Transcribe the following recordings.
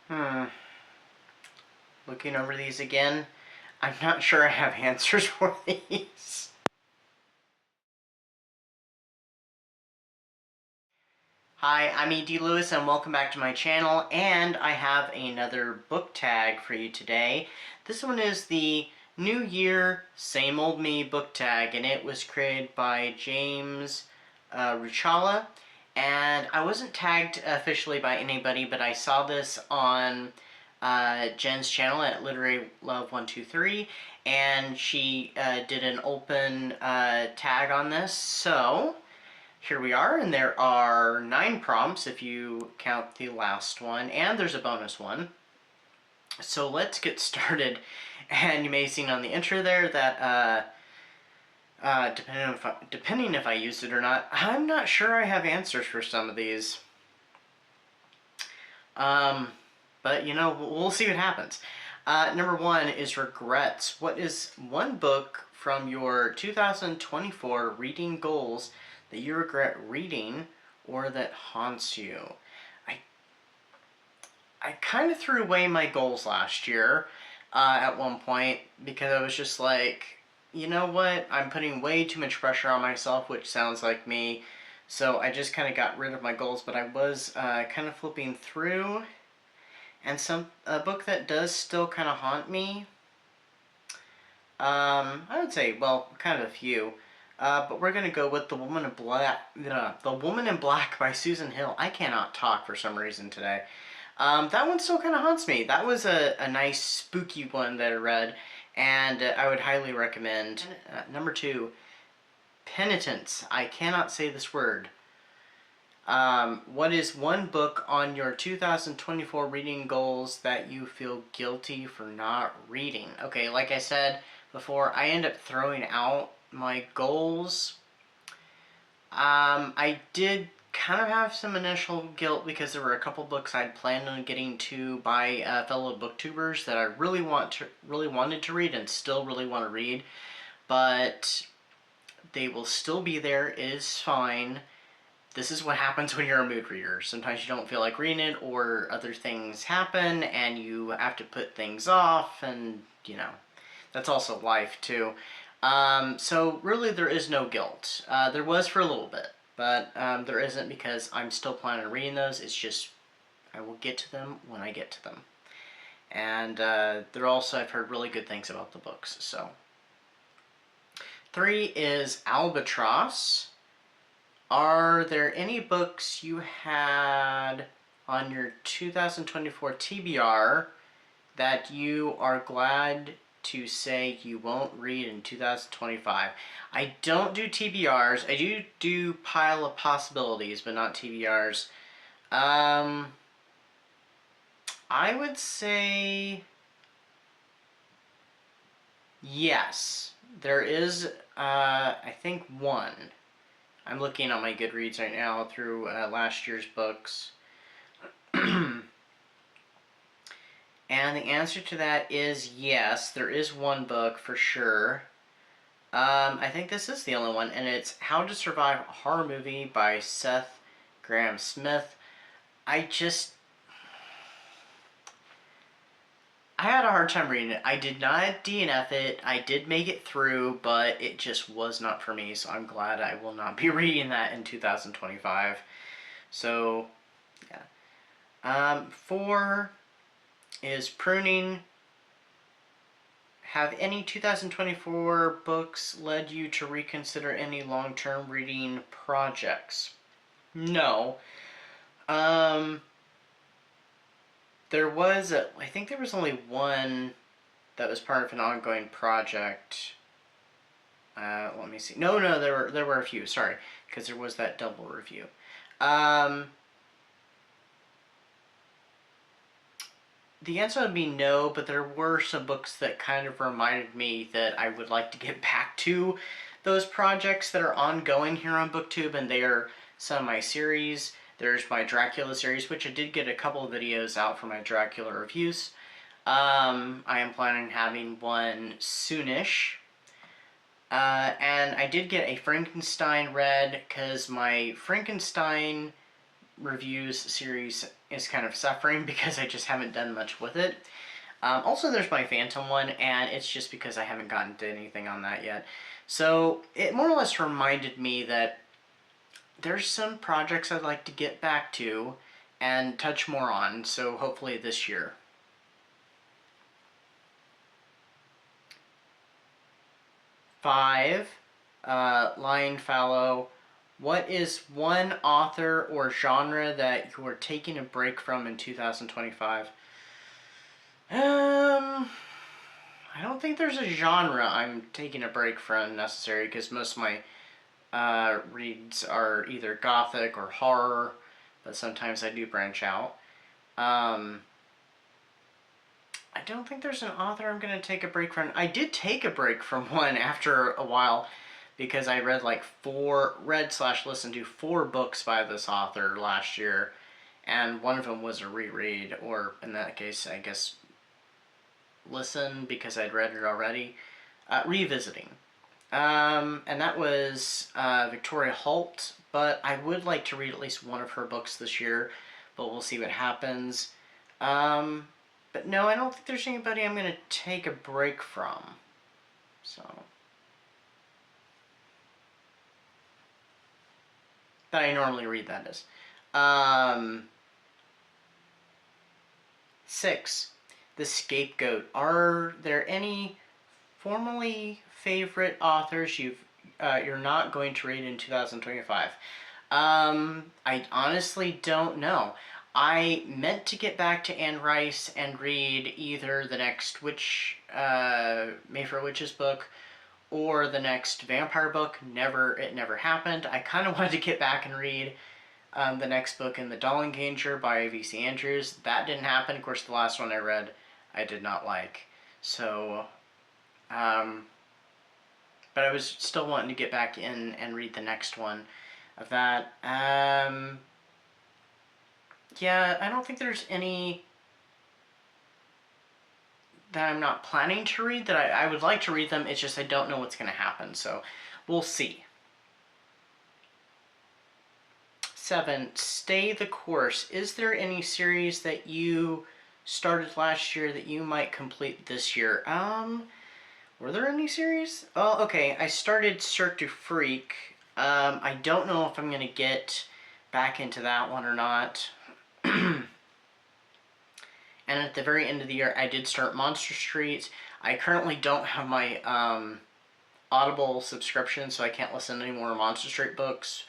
Hmm. Looking over these again, I'm not sure I have answers for these. Hi, I'm E.D. Lewis and welcome back to my channel, and I have another book tag for you today. This one is the New Year, Same Old Me book tag, and it was created by James Ruchala, and I wasn't tagged officially by anybody, but I saw this on Jen's channel at Literary Love 123, and she did an open tag on this, so here we are, and there are 9 prompts if you count the last one, and there's a bonus one. So let's get started. And you may have seen on the intro there that depending if I used it or not, I'm not sure I have answers for some of these. But you know, we'll see what happens. Number 1 is regrets. What is one book from your 2024 reading goals that you regret reading or that haunts you? I kind of threw away my goals last year at one point because I was just like, you know what, I'm putting way too much pressure on myself, which sounds like me, so I just kind of got rid of my goals. But I was kind of flipping through, and a book that does still kind of haunt me, I would say, well, kind of a few. But we're going to go with The Woman in Black. The Woman in Black by Susan Hill. I cannot talk for some reason today. That one still kind of haunts me. That was a nice, spooky one that I read, and I would highly recommend. Number 2, Penitence. I cannot say this word. What is one book on your 2024 reading goals that you feel guilty for not reading? Okay, like I said before, I end up throwing out my goals. I did kind of have some initial guilt because there were a couple books I'd planned on getting to by fellow booktubers that I really wanted to read and still really want to read, but they will still be there. It is fine. This is what happens when you're a mood reader. Sometimes you don't feel like reading it, or other things happen and you have to put things off, and you know, that's also life too. So really there is no guilt. There was for a little bit, but there isn't, because I'm still planning on reading those. It's just I will get to them when I get to them. And they're also, I've heard really good things about the books. So 3 is Albatross. Are there any books you had on your 2024 TBR that you are glad to say you won't read in 2025? I don't do TBRs. I do pile of possibilities, but not TBRs. I would say yes. There is, I think, one. I'm looking on my Goodreads right now through last year's books. And the answer to that is yes, there is one book for sure. I think this is the only one, and it's How to Survive a Horror Movie by Seth Grahame-Smith. I had a hard time reading it. I did not DNF it. I did make it through, but it just was not for me, so I'm glad I will not be reading that in 2025. So, yeah. 4 is Pruning. Have any 2024 books led you to reconsider any long-term reading projects? No. I think there was only one that was part of an ongoing project. Let me see. No, there were a few. Sorry, because there was that double review. The answer would be no, but there were some books that kind of reminded me that I would like to get back to those projects that are ongoing here on BookTube, and they are some of my series. There's my Dracula series, which I did get a couple of videos out for my Dracula reviews. I am planning on having one soonish. And I did get a Frankenstein read, because my Frankenstein reviews series is kind of suffering because I just haven't done much with it. Also, there's my Phantom one, and it's just because I haven't gotten to anything on that yet. So it more or less reminded me that there's some projects I'd like to get back to and touch more on, so hopefully this year. 5, Lion Fallow. What is one author or genre that you are taking a break from in 2025? I don't think there's a genre I'm taking a break from necessarily, because most of my reads are either gothic or horror, but sometimes I do branch out. I don't think there's an author I'm going to take a break from. I did take a break from one after a while because I read like listened to 4 books by this author last year, and one of them was a reread, or in that case, I guess, listen because I'd read it already. Revisiting. And that was Victoria Holt, but I would like to read at least one of her books this year, but we'll see what happens. But no, I don't think there's anybody I'm going to take a break from. So. That I normally read, that is. 6. The Scape Goat. Are there any formerly favorite authors you're not going to read in 2025? I honestly don't know. I meant to get back to Anne Rice and read either the next Mayfair Witches book or the next vampire book. It never happened. I kind of wanted to get back and read the next book in the Dollenganger by V.C. Andrews. That didn't happen. Of course, the last one I read, I did not like. So, but I was still wanting to get back in and read the next one of that. Yeah, I don't think there's any that I'm not planning to read, that I would like to read them. It's just I don't know what's going to happen, so we'll see. 7, Stay the Course. Is there any series that you started last year that you might complete this year? Were there any series? Oh, okay, I started Cirque du Freak. I don't know if I'm going to get back into that one or not. And at the very end of the year, I did start Monster Street. I currently don't have my Audible subscription, so I can't listen to any more Monster Street books.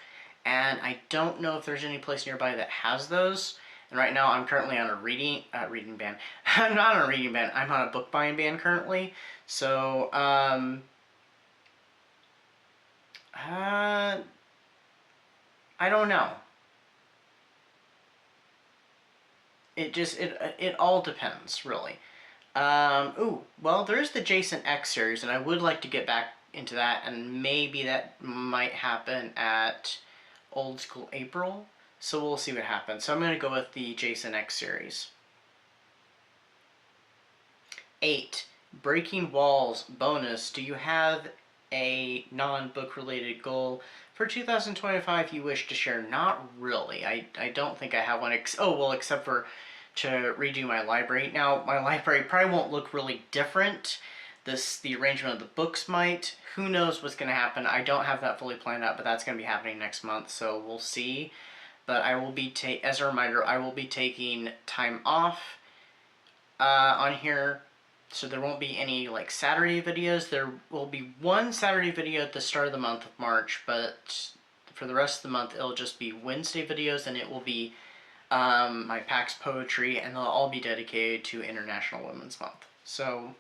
And I don't know if there's any place nearby that has those. And right now, I'm currently on a reading ban. I'm not on a reading ban. I'm on a book buying ban currently. So, I don't know. It all depends, really. Well, there's the Jason X series, and I would like to get back into that, and maybe that might happen at Old School April, so we'll see what happens. So I'm going to go with the Jason X series. 8, Breaking Walls bonus. Do you have a non-book related goal for 2025 you wish to share? Not really. I don't think I have one. Except for to redo my library. Now, my library probably won't look really different. The arrangement of the books might. Who knows what's going to happen? I don't have that fully planned out, but that's going to be happening next month, so we'll see. But I will be, as a reminder, I will be taking time off on here, so there won't be any like Saturday videos. There will be one Saturday video at the start of the month of March, but for the rest of the month, it'll just be Wednesday videos, and it will be my PAX poetry, and they'll all be dedicated to International Women's Month. So,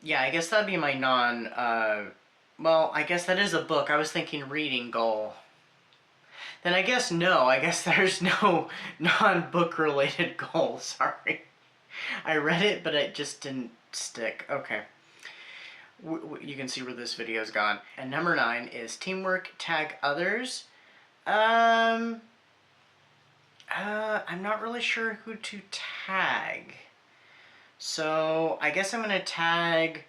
yeah, I guess that'd be my well, I guess that is a book. I was thinking reading goal. Then I guess no. I guess there's no non-book related goal. Sorry. I read it, but it just didn't stick. Okay. You can see where this video's gone. And number 9 is teamwork, tag others. I'm not really sure who to tag. So I guess I'm going to tag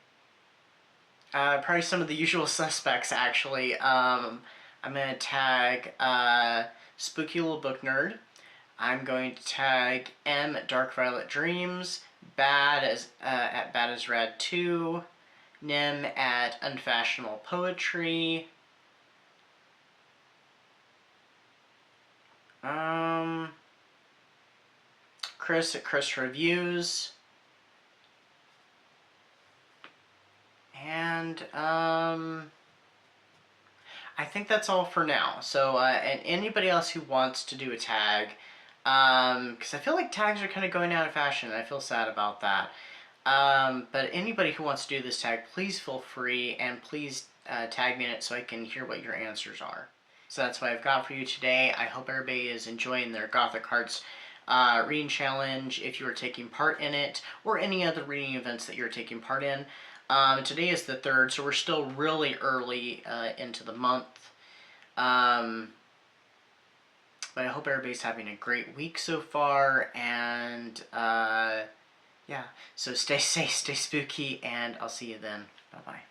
probably some of the usual suspects, actually. I'm going to tag Spooky Little Book Nerd. I'm going to tag M at Dark Violet Dreams, Bad as at Bad as Rad 2, Nim at Unfashionable Poetry, Chris at Chris Reviews, and I think that's all for now. So, and anybody else who wants to do a tag, because I feel like tags are kind of going out of fashion, and I feel sad about that. But anybody who wants to do this tag, please feel free, and please tag me in it so I can hear what your answers are. So that's what I've got for you today. I hope everybody is enjoying their Gothic Hearts reading challenge if you are taking part in it, or any other reading events that you're taking part in. Today is the 3rd, so we're still really early into the month. But I hope everybody's having a great week so far, and yeah, so stay safe, stay spooky, and I'll see you then. Bye-bye.